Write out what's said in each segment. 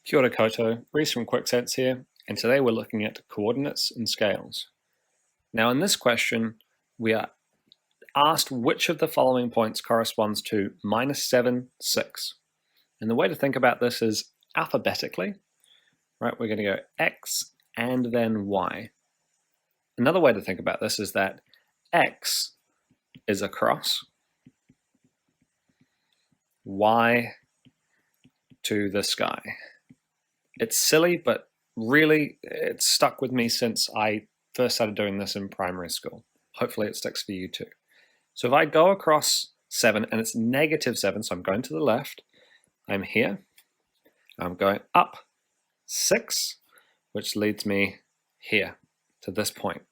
Kia ora koutou, Reese from QuickSense here, and today we're looking at coordinates and scales. Now in this question, we are asked which of the following points corresponds to -7, 6. And the way to think about this is alphabetically, right? We're going to go X and then Y. Another way to think about this is that X is across, Y to the sky. It's silly, but really it's stuck with me since I first started doing this in primary school. Hopefully it sticks for you too. So if I go across 7 and it's -7, so I'm going to the left, I'm here, I'm going up 6, which leads me here to this point.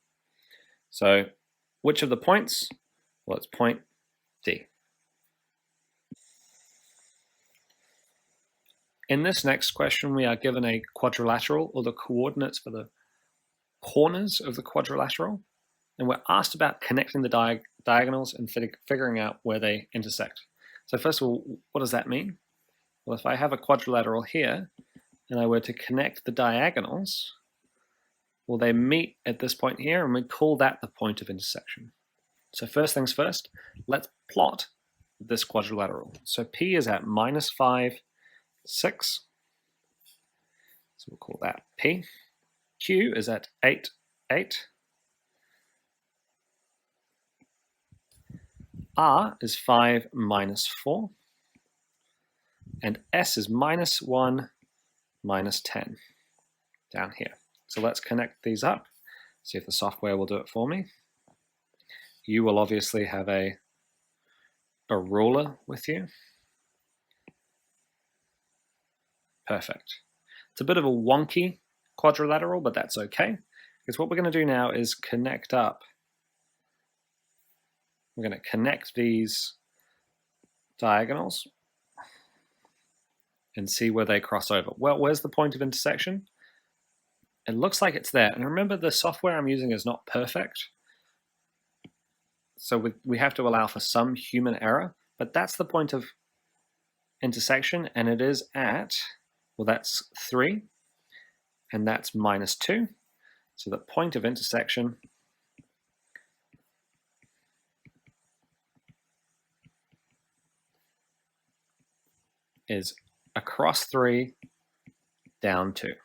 So which of the points? Well, it's point D. In this next question, we are given a quadrilateral, or the coordinates for the corners of the quadrilateral, and we're asked about connecting the diagonals and figuring out where they intersect. So first of all, what does that mean? Well, if I have a quadrilateral here, and I were to connect the diagonals, well, they meet at this point here, and we call that the point of intersection. So first things first, let's plot this quadrilateral. So P is at -5, 6, so we'll call that P. Q is at 8, 8. R is 5 -4, and S is -1, -10, down here. So let's connect these up, see if the software will do it for me. You will obviously have a ruler with you. Perfect. It's a bit of a wonky quadrilateral, but that's okay, because what we're going to do now is connect up. We're going to connect these diagonals and see where they cross over. Well, where's the point of intersection? It looks like it's there. And remember, the software I'm using is not perfect, so we have to allow for some human error, but that's the point of intersection, and it is at, well, that's 3, and that's -2. So the point of intersection is across 3, down 2.